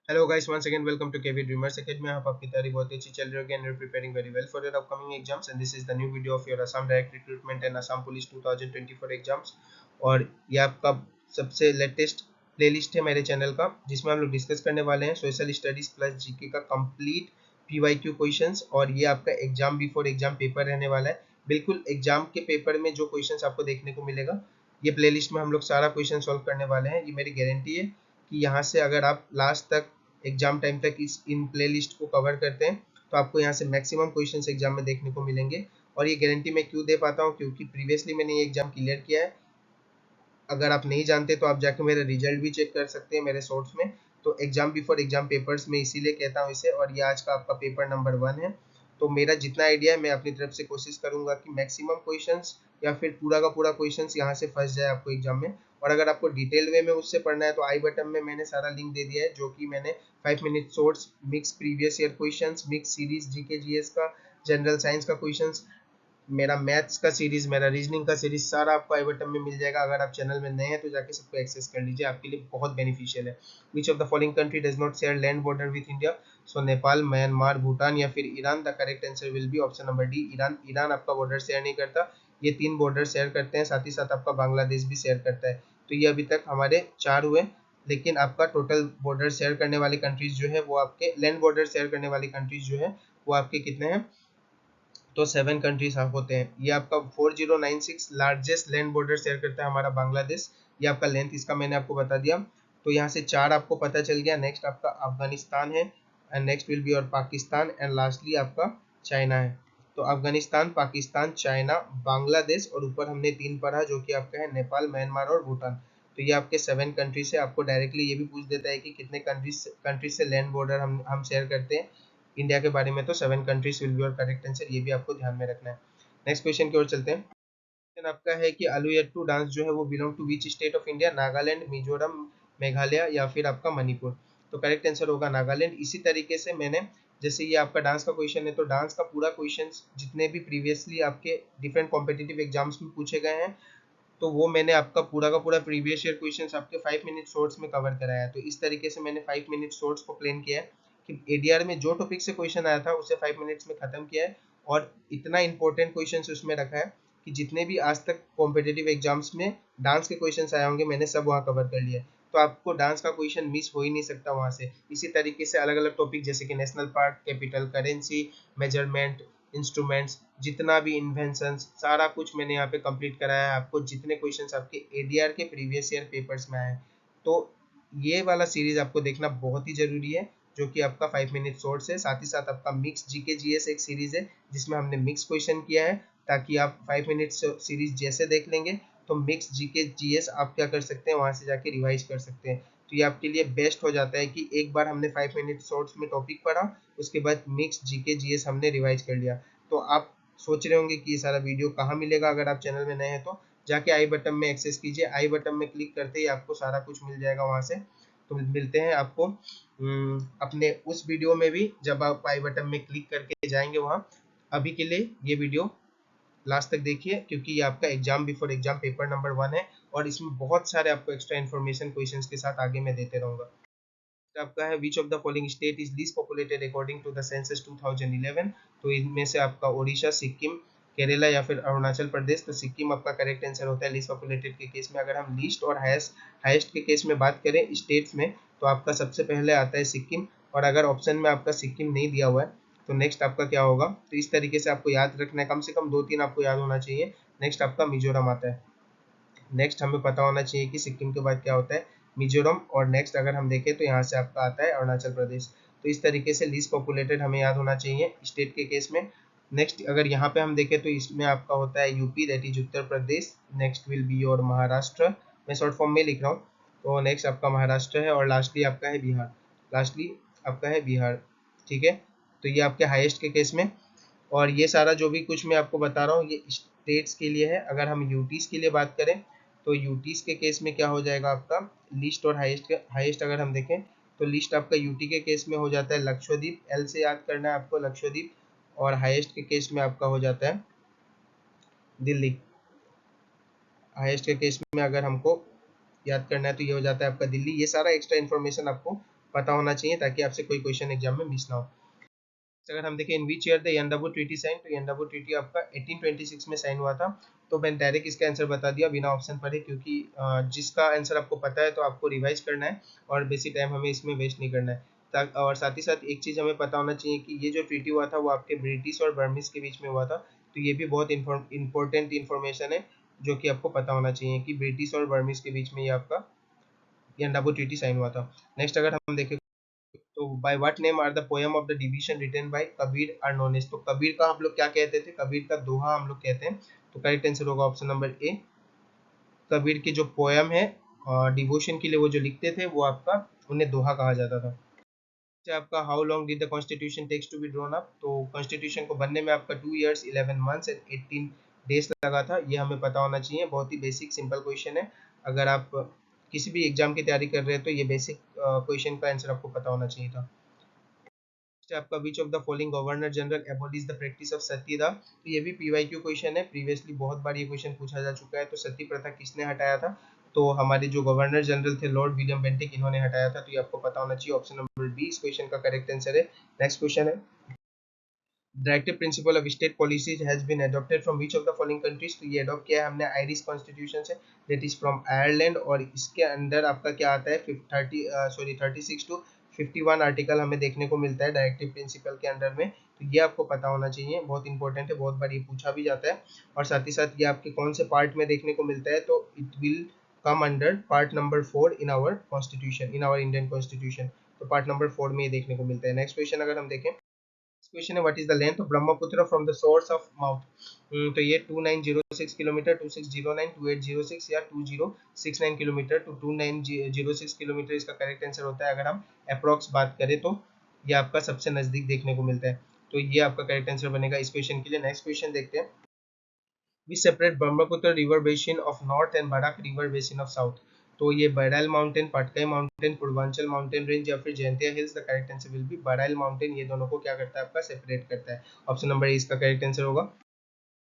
Hello guys, once again welcome to KV Dreamers Academy। आप आपकी तैयारी बहुत अच्छी चल रही होगी and you're preparing very well for your upcoming exams and this is the new video of your Assam Direct Recruitment and Assam Police 2024 exams। और ये आपका सबसे लेटेस्ट प्लेलिस्ट है मेरे चैनल का, जिसमें हम लोग डिस्कस करने वाले हैं सोशल स्टडीज प्लस जीके का कंप्लीट PYQ क्वेश्चंस। और ये आपका एग्जाम बिफोर एग्जाम पेपर रहने वाला है। बिल्कुल एग्जाम के पेपर में जो क्वेश्चंस आपको देखने को मिलेगा, ये प्लेलिस्ट में हम लोग सारा क्वेश्चन सॉल्व करने वाले हैं। ये मेरी गारंटी है कि यहाँ से अगर आप लास्ट तक एग्जाम टाइम तक इन प्लेलिस्ट को कवर करते हैं तो आपको यहाँ से मैक्सिमम क्वेश्चंस एग्जाम में देखने को मिलेंगे। और ये गारंटी मैं क्यों दे पाता हूँ, क्योंकि प्रीवियसली मैंने ये एग्जाम क्लियर किया है। अगर आप नहीं जानते तो आप जाके मेरे रिजल्ट भी चेक कर सकते हैं मेरे सोर्स में। तो एग्जाम बिफोर एग्जाम पेपर्स में इसीलिए कहता हूँ इसे। और ये आज का आपका पेपर नंबर 1 है। तो मेरा जितना आइडिया है मैं अपनी तरफ से कोशिश करूंगा कि मैक्सिमम क्वेश्चंस या फिर पूरा का पूरा क्वेश्चंस यहाँ से फंस जाए आपको एग्जाम में। और अगर आपको डिटेल वे में उससे पढ़ना है तो आई बटन में मैंने सारा लिंक दे दिया है, जो कि मैंने 5 minute shorts, mix previous year questions, mix series GK GS का, जनरल साइंस का क्वेश्चंस, मेरा मैथ्स का सीरीज, मेरा रीजनिंग का सीरीज, सारा आपको आई बटन में मिल जाएगा। अगर आप चैनल में नए हैं तो जाके सबको एक्सेस कर लीजिए, आपके लिए बहुत बेनिफिशियल है। Which of the following country does not share land border with India? So Nepal, Myanmar, Bhutan या फिर Iran. The correct answer will be option number D, Iran. Iran आपका बॉर्डर शेयर नहीं करता। ये 3 बॉर्डर शेयर करते हैं, साथ ही साथ आपका बांग्लादेश भी शेयर करता है। तो ये अभी तक हमारे 4 हुए, लेकिन आपका टोटल बॉर्डर शेयर करने वाली कंट्रीज जो है वो आपके लैंड बॉर्डर शेयर करने वाली कंट्रीज जो है वो आपके कितने हैं? तो 7 कंट्रीज होते हैं। ये आपका 4096 लार्जेस्ट लैंड बॉर्डर शेयर करता है हमारा बांग्लादेश। ये आपका लेंथ इसका मैंने आपको बता दिया। तो यहाँ से 4 आपको पता चल गया। नेक्स्ट आपका अफगानिस्तान है एंड नेक्स्ट विल बी और पाकिस्तान एंड लास्टली आपका चाइना है। तो अफगानिस्तान, पाकिस्तान, चाइना, बांग्लादेश और ऊपर हमने 3 पढ़ा जो कि आपका है नेपाल, म्यांमार और भूटान। तो ये आपके 7 कंट्रीज से आपको डायरेक्टली ये भी पूछ देता है कि कितने कंट्रीज से लैंड बॉर्डर हम शेयर करते हैं इंडिया के बारे में। तो 7 countries will be your correct answer, ये भी आपको ध्यान में रखना है। नेक्स्ट क्वेश्चन की ओर चलते हैं। क्वेश्चन आपका है कि आलूयट्टू डांस जो है वो belong to which state of India? Nagaland, Mizoram, Meghalaya या फिर आपका मणिपुर। तो करेक्ट आंसर होगा नागालैंड। इसी तरीके से मैंने, जैसे ये आपका डांस का क्वेश्चन है तो डांस का पूरा क्वेश्चन जितने भी प्रीवियसली आपके डिफरेंट कॉम्पिटिटिव एग्जाम्स में पूछे गए हैं, तो वो मैंने आपका पूरा का पूरा प्रीवियस ईयर क्वेश्चंस आपके 5 मिनट शॉर्ट्स में कवर कराया है। तो इस तरीके से मैंने 5 मिनट शॉर्ट्स को प्लान किया है कि एडीआर में जो टॉपिक से क्वेश्चन आया था उसे 5 मिनट्स में खत्म किया है। और इतना इंपॉर्टेंट क्वेश्चन उसमें रखा है कि जितने भी आज तक कॉम्पिटेटिव एग्जाम्स में डांस के क्वेश्चन आए होंगे मैंने सब वहाँ कवर कर लिया है। तो आपको डांस का क्वेश्चन मिस हो ही नहीं सकता वहाँ से। इसी तरीके से अलग अलग टॉपिक जैसे कि national park, capital, currency, measurement, instruments, जितना भी इन्वेंशन, सारा कुछ मैंने यहाँ पे कंप्लीट कराया है आपको, जितने क्वेश्चंस आपके एडीआर के प्रीवियस ईयर पेपर्स में आए हैं। तो ये वाला सीरीज आपको देखना बहुत ही जरूरी है, जो कि आपका 5 मिनट शॉर्ट्स है। साथ ही साथ आपका मिक्स जीके जीएस एक सीरीज है जिसमें हमने मिक्स क्वेश्चन किया है, ताकि आप 5 मिनट सीरीज जैसे देख लेंगे तो मिक्स जीके जीएस आप क्या कर सकते हैं, वहां से जाके रिवाइज कर सकते हैं। तो ये आपके लिए बेस्ट हो जाता है कि एक बार हमने 5 मिनट शॉर्ट्स में टॉपिक पढ़ा, उसके बाद मिक्स जीके जीएस हमने रिवाइज कर लिया। तो आप सोच रहे होंगे कि ये सारा वीडियो कहाँ मिलेगा? अगर आप चैनल में नए हैं तो जाके आई बटन में एक्सेस कीजिए। आई बटन में क्लिक करते ही आपको सारा कुछ मिल जाएगा वहां से। तो मिलते हैं आपको अपने उस वीडियो में भी, जब आप आई बटन में क्लिक करके जाएंगे वहां। अभी के लिए ये वीडियो लास्ट तक देखिए, क्योंकि ये आपका exam before exam paper number 1 है और इसमें बहुत सारे आपको एक्स्ट्रा इन्फॉर्मेशन क्वेश्चंस के साथ आगे मैं देते रहूंगा। आपका है which of the following state is least populated according to the census 2011? तो इनमें से आपका ओडिशा, सिक्किम, केरला या फिर अरुणाचल प्रदेश। तो सिक्किम आपका करेक्ट आंसर होता है लीस्ट पॉपुलेटेड के केस में। अगर हम लीस्ट और हाईएस्ट के केस में बात करें स्टेट्स में, तो आपका सबसे पहले आता है सिक्किम। और अगर ऑप्शन में आपका सिक्किम नहीं दिया हुआ है तो नेक्स्ट आपका क्या होगा? तो इस तरीके से आपको याद रखना है, कम से कम 2-3 आपको याद होना चाहिए। नेक्स्ट आपका मिजोरम आता है। नेक्स्ट हमें पता होना चाहिए कि सिक्किम के बाद क्या होता है, मिजोरम। और नेक्स्ट अगर हम देखें तो यहाँ से आपका आता है अरुणाचल प्रदेश। तो इस तरीके से लीस्ट पॉपुलेटेड हमें याद होना चाहिए स्टेट के केस में। नेक्स्ट अगर यहाँ पे हम देखें तो इसमें आपका होता है UP, that is Uttar Pradesh. Next will be और महाराष्ट्र, मैं शॉर्ट फॉर्म में लिख रहा हूँ। तो नेक्स्ट आपका महाराष्ट्र है और लास्टली आपका है बिहार। लास्टली आपका है बिहार, ठीक है। तो ये आपके हाईएस्ट के केस में। और ये सारा जो भी कुछ मैं आपको बता रहा हूँ ये स्टेट्स के लिए है। अगर हम यूटीज के लिए बात करें तो यूटीज के केस में क्या हो जाएगा आपका लिस्ट और हाईएस्ट अगर हम देखें तो लिस्ट आपका यूटी के केस में हो जाता है लक्षद्वीप, एल से याद करना है आपको लक्षद्वीप। और हाईएस्ट के केस में आपका हो जाता है दिल्ली। हाईएस्ट के केस में अगर हमको याद करना है तो ये हो जाता है आपका दिल्ली। ये सारा एक्स्ट्रा इन्फॉर्मेशन आपको पता होना चाहिए ताकि आपसे कोई क्वेश्चन एग्जाम में मिस ना हो। अगर हम देखें in which year the N W treaty sign, तो एनडब्ल्यू ट्रीटी आपका 1826 में साइन हुआ था। तो मैंने डायरेक्ट इसका आंसर बता दिया बिना ऑप्शन पढ़े, क्योंकि जिसका आंसर आपको पता है तो आपको रिवाइज करना है और बेसी टाइम हमें इसमें वेस्ट नहीं करना है। और साथ ही साथ एक चीज़ हमें पता होना चाहिए कि ये जो ट्रीटी हुआ था वो आपके ब्रिटिश और बर्मिस के बीच में हुआ था। तो ये भी बहुत इंपॉर्टेंट इन्फॉर्मेशन है जो कि आपको पता होना चाहिए कि ब्रिटिश और बर्मिस के बीच में ये आपका एनडब्ल्यू ट्रीटी साइन हुआ था। नेक्स्ट अगर हम देखें तो by what name are the poem of the division written by Kabir are known as, तो कबीर का हम लोग क्या कहते थे, कबीर का दोहा हम लोग कहते हैं। तो करेक्ट आंसर होगा ऑप्शन नंबर ए, कबीर की जो पोएम है डिवोशन के लिए वो जो लिखते थे वो आपका उन्हें दोहा कहा जाता था। आपका how long did the constitution takes to be drawn up, तो कॉन्स्टिट्यूशन को बनने में आपका 2 इयर्स 11 मंथ्स एंड 18 डेज लगा था। ये हमें पता होना चाहिए, बहुत ही बेसिक सिंपल क्वेश्चन है। अगर आप किसी भी एग्जाम की तैयारी कर रहे हैं तो ये बेसिक क्वेश्चन का आंसर आपको पता होना चाहिए था। आपका which of the following governor general abolish the practice of सतीदाह, तो ये भी पीवाईक्यू क्वेश्चन है, प्रीवियसली बहुत बार ये क्वेश्चन पूछा जा चुका है। तो सती प्रथा किसने हटाया था, तो हमारे जो गवर्नर जनरल थे लॉर्ड विलियम बेंटिक, इन्होंने हटाया था। तो ये आपको पता होना चाहिए, ऑप्शन नंबर बी इस क्वेश्चन का करेक्ट आंसर है। नेक्स्ट क्वेश्चन है directive principle of state policies has been adopted from which of the following countries, तो ये अडॉप्ट किया है हमने आयरिश कॉन्स्टिट्यूशन से, दैट इज फ्रॉम आयरलैंड। और इसके अंदर आपका क्या आता है 36 टू 51 आर्टिकल हमें देखने को मिलता है डायरेक्टिव प्रिंसिपल के अंडर में। तो ये आपको पता होना चाहिए, बहुत इंपॉर्टेंट है, बहुत बार ये पूछा भी जाता है। और साथ ही साथ ये आपके कौन से पार्ट में देखने को मिलता है, तो it will come under part number 4 in our constitution, in our Indian constitution. तो पार्ट नंबर 4 में ये देखने को मिलता है। नेक्स्ट क्वेश्चन अगर हम देखें, क्वेश्चन है what is the length of Brahmaputra from the source of mouth, तो ये 2906 किलोमीटर, 2609, 2806 या 2069 किलोमीटर टू 2906 किलोमीटर इसका करेक्ट आंसर होता है। अगर हम अप्रॉक्स बात करें तो ये आपका सबसे नजदीक देखने को मिलता है। तो ये आपका करेक्ट आंसर बनेगा इस क्वेश्चन के लिए। नेक्स्ट क्वेश्चन देखते हैं, which separate Brahmaputra river basin of north and Barak river basin of south, तो ये Barail mountain, Patkai mountain, Purvanchal mountain range या फिर Jaintia hills, the correct answer will be Barail mountain. ये दोनों को क्या करता है आपका सेपरेट करता है। ऑप्शन नंबर ए इसका करेक्ट आंसर होगा।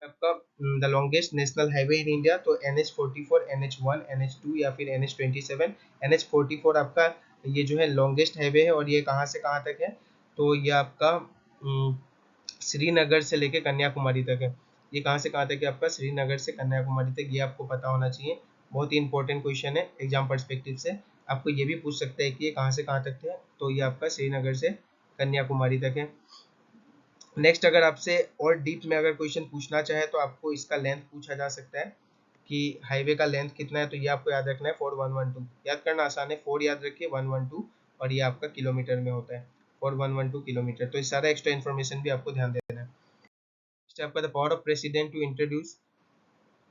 आपका the longest national highway in India, तो NH44, NH1, NH2 या फिर NH27। NH44 आपका ये जो है लॉन्गेस्ट हाईवे है और ये कहाँ से कहाँ तक है, तो ये आपका श्रीनगर से लेके कन्याकुमारी तक है। ये कहाँ से कहाँ तक है आपका, श्रीनगर से कन्याकुमारी तक, ये आपको पता होना चाहिए। बहुत ही इंपॉर्टेंट क्वेश्चन है एग्जाम पर्सपेक्टिव से। आपको ये भी पूछ सकता है कि ये कहाँ से कहाँ तक है, तो ये आपका श्रीनगर से कन्याकुमारी तक है। नेक्स्ट अगर आपसे और डीप में अगर क्वेश्चन पूछना चाहे तो आपको इसका लेंथ पूछा जा सकता है कि हाईवे का लेंथ कितना है, तो ये आपको याद रखना है 4112, याद करना आसान है, 4 याद रखिए 112 और ये आपका किलोमीटर में होता है 4112 किलोमीटर। तो इस सारा एक्स्ट्रा इन्फॉर्मेशन भी आपको ध्यान देना है। आपका the power of president to introduce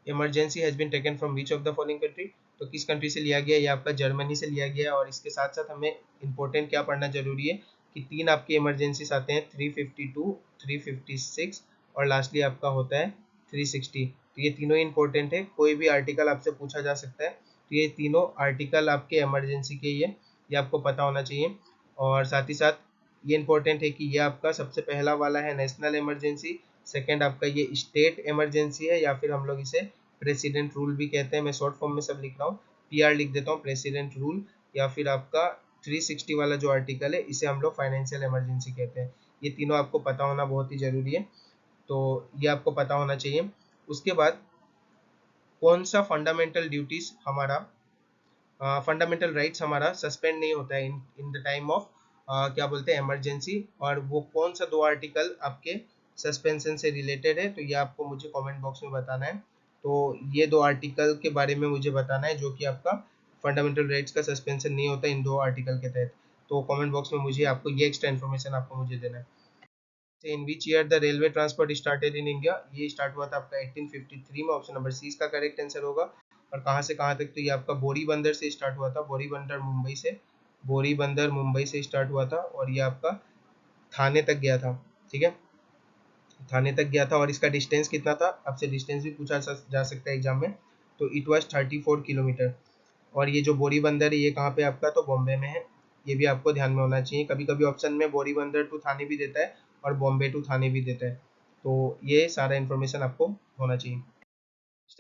emergency has been taken from which of the following country, तो किस कंट्री से लिया गया, ये आपका जर्मनी से लिया गया है। और इसके साथ साथ हमें इंपॉर्टेंट क्या पढ़ना जरूरी है कि 3 आपके इमरजेंसीज आते हैं, 352, 356 और लास्टली आपका होता है 360। तो ये तीनों ही इंपॉर्टेंट है, कोई भी आर्टिकल आपसे पूछा जा सकता है। तो ये तीनों आर्टिकल आपके इमरजेंसी के ये आपको पता होना चाहिए। और साथ ही साथ ये इंपॉर्टेंट है कि ये आपका सबसे पहला वाला है नेशनल इमरजेंसी, सेकेंड आपका ये स्टेट इमरजेंसी है या फिर हम लोग इसे प्रेसिडेंट रूल भी कहते हैं। मैं शॉर्ट फॉर्म में सब लिख रहा हूँ, PR लिख देता हूँ, प्रेसिडेंट रूल। या फिर आपका 360 वाला जो आर्टिकल है इसे हम लोग फाइनेंशियल इमरजेंसी कहते हैं। ये तीनों आपको पता होना बहुत ही जरूरी है, तो ये आपको पता होना चाहिए। उसके बाद कौन सा फंडामेंटल ड्यूटीज हमारा फंडामेंटल राइट्स हमारा सस्पेंड नहीं होता है इन द टाइम ऑफ क्या बोलते हैं इमरजेंसी, और वो कौन सा 2 आर्टिकल आपके सस्पेंशन से रिलेटेड है, तो ये आपको मुझे कमेंट बॉक्स में बताना है। तो ये 2 आर्टिकल के बारे में मुझे बताना है जो कि आपका फंडामेंटल राइट्स का सस्पेंशन नहीं होता इन 2 आर्टिकल के तहत। तो कमेंट बॉक्स में मुझे आपको ये एक्स्ट्रा इन्फॉर्मेशन आपको मुझे देना है। In which year the railway transport started in India, ये स्टार्ट हुआ था आपका 1853 में, ऑप्शन नंबर सी इसका करेक्ट आंसर होगा। और कहाँ से कहाँ तक, तो ये आपका बोरी बंदर से स्टार्ट हुआ था, बोरी बंदर मुंबई से, बोरी बंदर मुंबई से स्टार्ट हुआ था और ये आपका थाने तक गया था। ठीक है, थाने तक गया था और इसका डिस्टेंस कितना था, आपसे डिस्टेंस भी पूछा जा सकता है एग्जाम में। तो इट वाज 34 किलोमीटर। और ये जो बोरी बंदर है ये कहाँ पे आपका, तो बॉम्बे में है। ये भी आपको ध्यान में होना चाहिए, कभी कभी ऑप्शन में बोरी बंदर टू थाने भी देता है और बॉम्बे टू थाने भी देता है। तो ये सारा इन्फॉर्मेशन आपको होना चाहिए।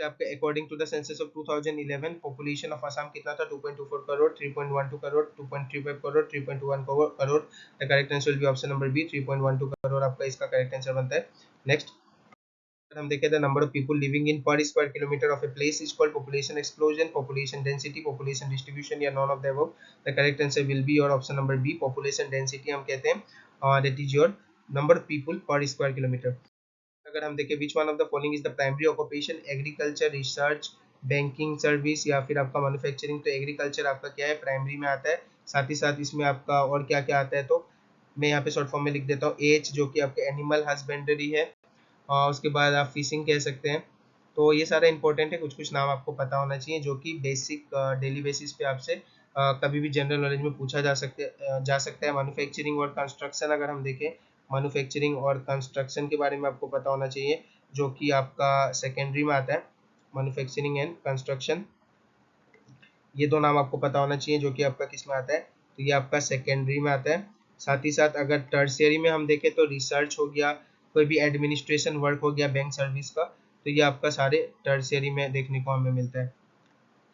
आपके according to the census of 2011 population of Assam कितना था 2.24 crore 3.12 crore 2.35 crore 3.21 crore the correct answer will be option number B 3.12 crore आपका इसका करेक्ट आंसर बनता है। नेक्स्ट हम देखें the number of people living in per square kilometre of a place is called population explosion population density population distribution या none of the above the correct answer will be your option number B population density हम कहते हैं that is your number of people per square kilometre. अगर हम देखें which one of the following is the primary occupation agriculture research banking service या फिर आपका manufacturing. तो एग्रीकल्चर आपका क्या है प्राइमरी में आता है, साथ ही साथ इसमें आपका और क्या क्या आता है तो मैं यहाँ पे शॉर्ट फॉर्म में लिख देता हूँ एच जो कि आपके एनिमल हस्बेंड्री है, उसके बाद आप फिशिंग कह सकते हैं। तो ये सारा इंपॉर्टेंट है, कुछ कुछ नाम आपको पता होना चाहिए जो कि बेसिक डेली बेसिस पे आपसे कभी भी जनरल नॉलेज में पूछा जा सकता है। मैन्युफैक्चरिंग और कंस्ट्रक्शन अगर हम देखें मैन्युफैक्चरिंग और कंस्ट्रक्शन के बारे में आपको पता होना चाहिए जो कि आपका सेकेंडरी में आता है। मैन्युफैक्चरिंग एंड कंस्ट्रक्शन ये दो नाम आपको पता होना चाहिए जो कि आपका किस में आता है तो ये आपका सेकेंडरी में आता है। साथ ही साथ अगर टर्शियरी में हम देखें तो रिसर्च हो गया, कोई भी एडमिनिस्ट्रेशन वर्क हो गया बैंक सर्विस का, तो ये आपका सारे टर्शियरी में देखने को हमें मिलता है।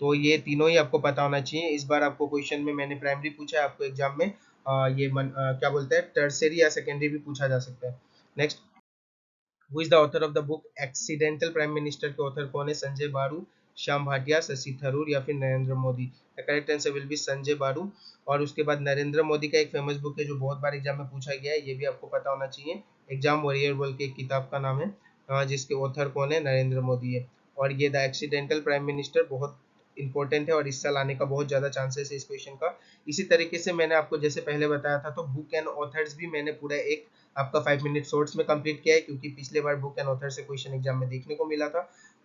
तो ये तीनों ही आपको पता होना चाहिए। इस बार आपको क्वेश्चन में मैंने प्राइमरी पूछा है, आपको एग्जाम में क्या बोलते हैं टर्शियरी या सेकेंडरी भी पूछा जा सकता है। Next who is the author of the book accidental prime minister के ऑथर कौन है? संजय बारू, श्याम भाटिया, शशि थरूर या फिर Narendra Modi. The correct answer will B Sanjay बारू। और उसके बाद नरेंद्र मोदी का एक फेमस बुक है जो बहुत बार एग्जाम में पूछा गया है, ये भी आपको पता होना चाहिए। एग्जाम वॉरियर बोल के एक किताब का नाम है, जिसके ऑथर कौन है? नरेंद्र मोदी है। और ये द एक्सीडेंटल प्राइम मिनिस्टर बहुत इंपॉर्टेंट है और इस साल आने का बहुत ज्यादा चांसेस है इस क्वेश्चन का। इसी तरीके से मैंने आपको जैसे पहले बताया था तो बुक एंड ऑथर्स भी मैंने पूरा एक आपका 5 मिनट शॉर्ट्स में कंप्लीट किया है क्योंकि पिछले बार बुक एंड ऑथर से क्वेश्चन एग्जाम में देखने को मिला था।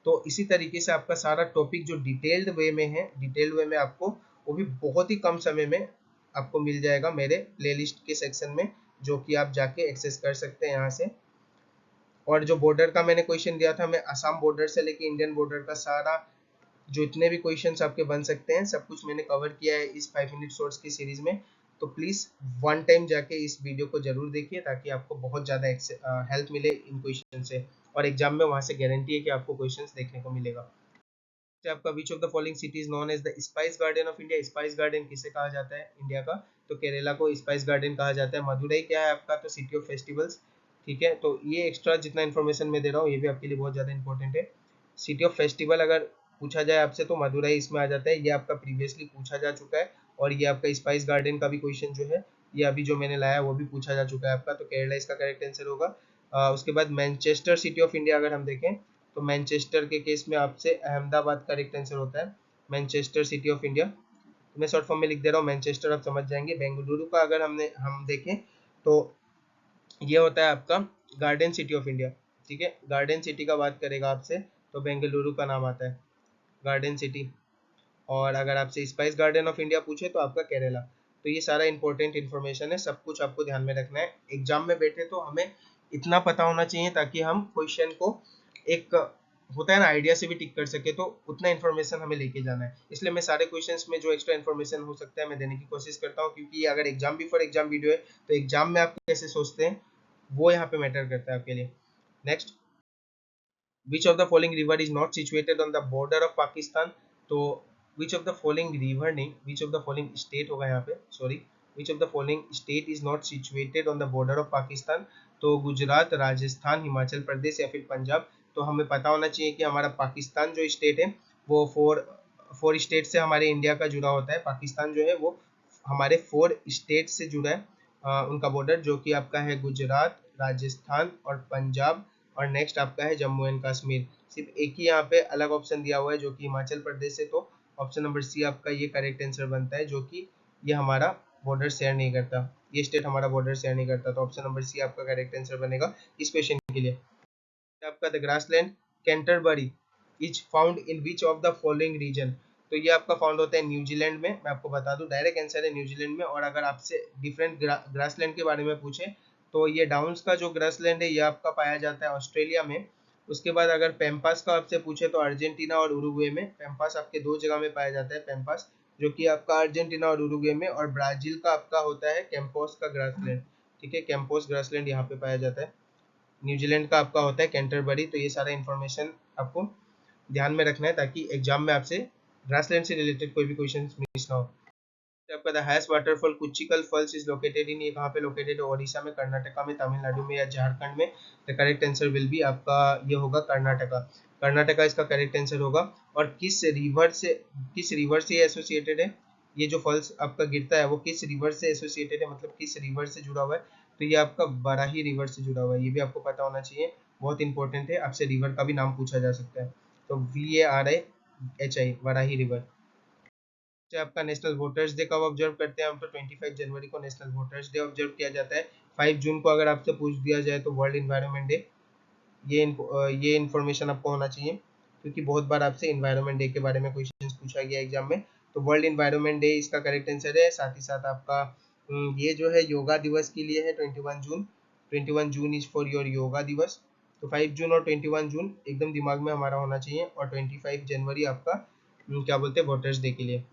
तो इसी तरीके से आपका सारा टॉपिक जो डिटेल्ड वे में है, डिटेल्ड वे में आपको वो भी बहुत ही कम समय में आपको मिल जाएगा मेरे प्लेलिस्ट के सेक्शन में, जो कि आप जाके एक्सेस कर सकते हैं यहाँ से। और जो बॉर्डर का मैंने क्वेश्चन दिया था, मैं असम बॉर्डर से लेके इंडियन बॉर्डर का सारा जो इतने भी क्वेश्चंस आपके बन सकते हैं सब कुछ मैंने कवर किया है इस 5 मिनट शॉर्ट्स की सीरीज में। तो प्लीज वन टाइम जाके इस वीडियो को जरूर देखिए ताकि आपको बहुत ज्यादा हेल्प मिले इन क्वेश्चन से, और एग्जाम में वहां से गारंटी है कि आपको क्वेश्चंस देखने को मिलेगा। आपका which of the following city is known as the spice garden of India. Spice garden किसे कहा जाता है इंडिया का? तो केरला को स्पाइस गार्डन कहा जाता है। मदुरई क्या है आपका? तो सिटी ऑफ फेस्टिवल्स। ठीक है, तो ये एक्स्ट्रा जितना इन्फॉर्मेशन मैं दे रहा हूँ ये भी आपके लिए बहुत ज्यादा इंपॉर्टेंट है। सिटी ऑफ फेस्टिवल अगर पूछा जाए आपसे तो मदुरई इसमें आ जाता है, ये आपका प्रीवियसली पूछा जा चुका है। और ये आपका स्पाइस गार्डन का भी क्वेश्चन जो है ये अभी जो मैंने लाया वो भी पूछा जा चुका है आपका, तो केरला इसका करेक्ट आंसर होगा। उसके बाद मैनचेस्टर सिटी ऑफ इंडिया अगर हम देखें तो मैनचेस्टर के केस में आपसे अहमदाबाद करेक्ट आंसर होता है। मैनचेस्टर सिटी ऑफ इंडिया, तो मैं शॉर्ट फॉर्म में लिख दे रहा हूँ मैनचेस्टर, आप समझ जाएंगे। बेंगलुरु का अगर हम देखें तो ये होता है आपका गार्डन सिटी ऑफ इंडिया। ठीक है, गार्डन सिटी का बात करेगा आपसे तो बेंगलुरु का नाम आता है गार्डन सिटी। और अगर आपसे स्पाइस गार्डन ऑफ इंडिया पूछे तो आपका केरला। तो ये सारा इंपॉर्टेंट इन्फॉर्मेशन है, सब कुछ आपको ध्यान में रखना है। एग्जाम में बैठे तो हमें इतना पता होना चाहिए ताकि हम क्वेश्चन को एक होता है ना आइडिया से भी टिक कर सके, तो उतना इन्फॉर्मेशन हमें लेके जाना है। इसलिए मैं सारे क्वेश्चंस में जो एक्स्ट्रा इन्फॉर्मेशन हो सकता है मैं देने की कोशिश करता हूँ, क्योंकि ये अगर एग्जाम बिफोर एग्जाम वीडियो है तो एग्जाम में आप कैसे सोचते हैं वो यहाँ पे मैटर करता है आपके लिए। Next, which of the following river is not situated on the border of Pakistan? तो which of the following river नहीं, which of the following state होगा यहाँ पे, sorry, which of the following state is not situated on the border of Pakistan? तो गुजरात, राजस्थान, हिमाचल प्रदेश या फिर पंजाब। तो हमें पता होना चाहिए कि हमारा पाकिस्तान जो स्टेट है वो फोर स्टेट से हमारे इंडिया का जुड़ा होता है। पाकिस्तान जो है वो हमारे 4 स्टेट से जुड़ा है, उनका बॉर्डर जो कि आपका है गुजरात, राजस्थान और पंजाब। और नेक्स्ट आपका है जम्मू एंड कश्मीर। सिर्फ एक ही यहाँ पे अलग ऑप्शन दिया हुआ है जो कि हिमाचल प्रदेश है, तो ऑप्शन नंबर सी आपका ये करेक्ट आंसर बनता है, जो कि ये हमारा बॉर्डर शेयर नहीं करता, ये स्टेट हमारा बॉर्डर शेयर नहीं करता। तो ऑप्शन नंबर सी आपका करेक्ट आंसर बनेगा इस क्वेश्चन के लिए। आपका the grassland Canterbury is found in which of the following region. तो ये आपका फाउंड होता है न्यूजीलैंड में, मैं आपको बता दूं डायरेक्ट आंसर है न्यूजीलैंड में। और अगर आपसे डिफरेंट ग्रासलैंड के बारे में पूछे तो ये डाउन्स का जो ग्रासलैंड है ये आपका पाया जाता है ऑस्ट्रेलिया में। उसके बाद अगर पैम्पास का आपसे पूछे तो अर्जेंटीना और उरुग्वे में। पैम्पास आपके 2 जगह में पाया जाता है, पैम्पास जो कि आपका अर्जेंटीना और उरुग्वे में। और ब्राजील का आपका होता है कैंपोस का ग्रासलैंड। ठीक है, कैंपोस ग्रासलैंड यहाँ पे पाया जाता है। न्यूजीलैंड का आपका होता है कैंटरबरी। तो ये सारा इन्फॉर्मेशन आपको ध्यान में रखना है ताकि एग्जाम में आपसे ग्रासलैंड से रिलेटेड कोई भी क्वेश्चन मिस ना हो। आपका the highest waterfall Kunchikal falls is located in, ये कहाँ पे लोकेटेड है? ओडिशा में, कर्नाटका में, तमिलनाडु में या झारखंड में? The correct answer will B आपका ये होगा कर्नाटका। कर्नाटका इसका करेक्ट आंसर होगा। और किस रिवर से एसोसिएटेड है? ये जो फॉल्स आपका गिरता है वो किस रिवर से एसोसिएटेड है, मतलब किस रिवर से जुड़ा हुआ है? तो ये आपका बराही रिवर से जुड़ा हुआ है, ये भी आपको पता होना चाहिए, बहुत इंपॉर्टेंट है, आपसे रिवर का भी नाम पूछा जा सकता है। तो VARIHI, वराही रिवर। आपका नेशनल वोटर्स डे कब ऑब्जर्व करते हैं हम? तो 25 जनवरी को नेशनल वोटर्स डे ऑब्जर्व किया जाता है। 5 जून को अगर आपसे पूछ दिया जाए तो वर्ल्ड इन्वायरमेंट डे। ये इन्फॉर्मेशन आपको होना चाहिए क्योंकि बहुत बार आपसे इन्वायरमेंट डे के बारे में क्वेश्चंस पूछा गया एग्जाम में। तो वर्ल्ड इन्वायरमेंट डे इसका करेक्ट आंसर है। साथ ही साथ आपका ये जो है योगा दिवस के लिए है 21 जून। 21 June is for your yoga दिवस। तो 5 जून और 21 जून एकदम दिमाग में हमारा होना चाहिए, और 25 जनवरी आपका क्या बोलते हैं वोटर्स डे के लिए।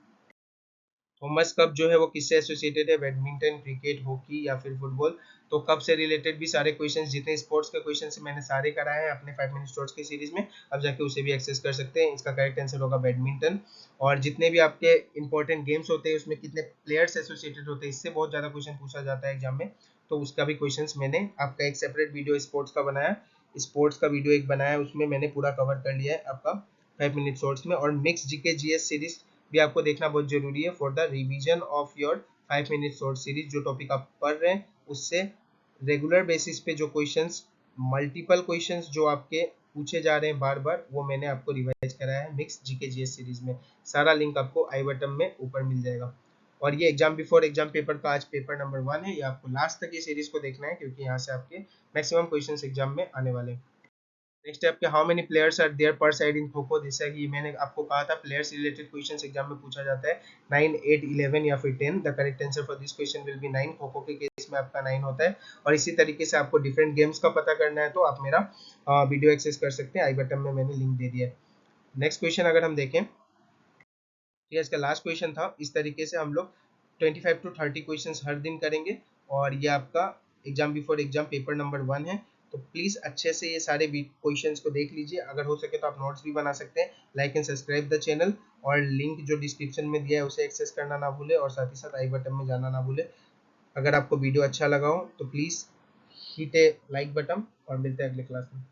थॉमस कप जो है वो किससे एसोसिएटेड है? बैडमिंटन, क्रिकेट, हॉकी या फिर फुटबॉल? तो कप से रिलेटेड भी सारे क्वेश्चंस, जितने स्पोर्ट्स के क्वेश्चंस मैंने सारे कराए हैं अपने 5 मिनट शॉर्ट्स की सीरीज में, अब जाके उसे भी एक्सेस कर सकते हैं। इसका करेक्ट आंसर होगा बैडमिंटन। और जितने भी आपके इंपॉर्टेंट गेम्स होते हैं उसमें कितने प्लेयर्स एसोसिएटेड होते हैं, इससे बहुत ज़्यादा क्वेश्चन पूछा जाता है एग्जाम में, तो उसका भी क्वेश्चन मैंने आपका एक सेपरेट वीडियो स्पोर्ट्स का बनाया, स्पोर्ट्स का वीडियो एक बनाया, उसमें मैंने पूरा कवर कर लिया है आपका 5 मिनट शॉर्ट्स में। और मिक्स जीके जीएस सीरीज भी आपको देखना बहुत जरूरी है for the revision of your 5 minute short series. जो टॉपिक आप पढ़ रहे हैं उससे रेगुलर बेसिस पे जो क्वेश्चंस, मल्टीपल क्वेश्चंस जो आपके पूछे जा रहे हैं बार बार, वो मैंने आपको रिवाइज कराया है मिक्स जीके जीएस सीरीज में। सारा लिंक आपको आई बटन में ऊपर मिल जाएगा। और ये एग्जाम बिफोर एग्जाम पेपर का आज पेपर नंबर 1 है, ये आपको लास्ट तक ये सीरीज को देखना है क्योंकि यहाँ से आपके मैक्सिमम क्वेश्चंस एग्जाम में आने वाले हैं। नेक्स्ट है आपके how many players are there per side in Kho Kho. जैसा कि मैंने आपको कहा था प्लेयर्स रिलेटेड क्वेश्चंस एग्जाम में पूछा जाता है 9, 8, 11 या फिर 10। The correct answer for this question will be 9। Kho kho के केस में आपका 9 होता है। और इसी तरीके से आपको डिफरेंट गेम्स का पता करना है तो आप मेरा वीडियो एक्सेस कर सकते हैं, आई बटन में मैंने लिंक दे दिया है। नेक्स्ट क्वेश्चन अगर हम देखें, ये इसका लास्ट क्वेश्चन था। इस तरीके से हम लोग 25 to 30 क्वेश्चंस हर दिन करेंगे, और ये आपका exam before exam paper number 1 है। तो प्लीज अच्छे से ये सारे क्वेश्चंस को देख लीजिए, अगर हो सके तो आप नोट्स भी बना सकते हैं। Like and subscribe the channel, और लिंक जो डिस्क्रिप्शन में दिया है उसे एक्सेस करना ना भूले, और साथ ही साथ आई बटन में जाना ना भूले। अगर आपको वीडियो अच्छा लगा हो तो please hit A like button, और मिलते हैं अगले क्लास में।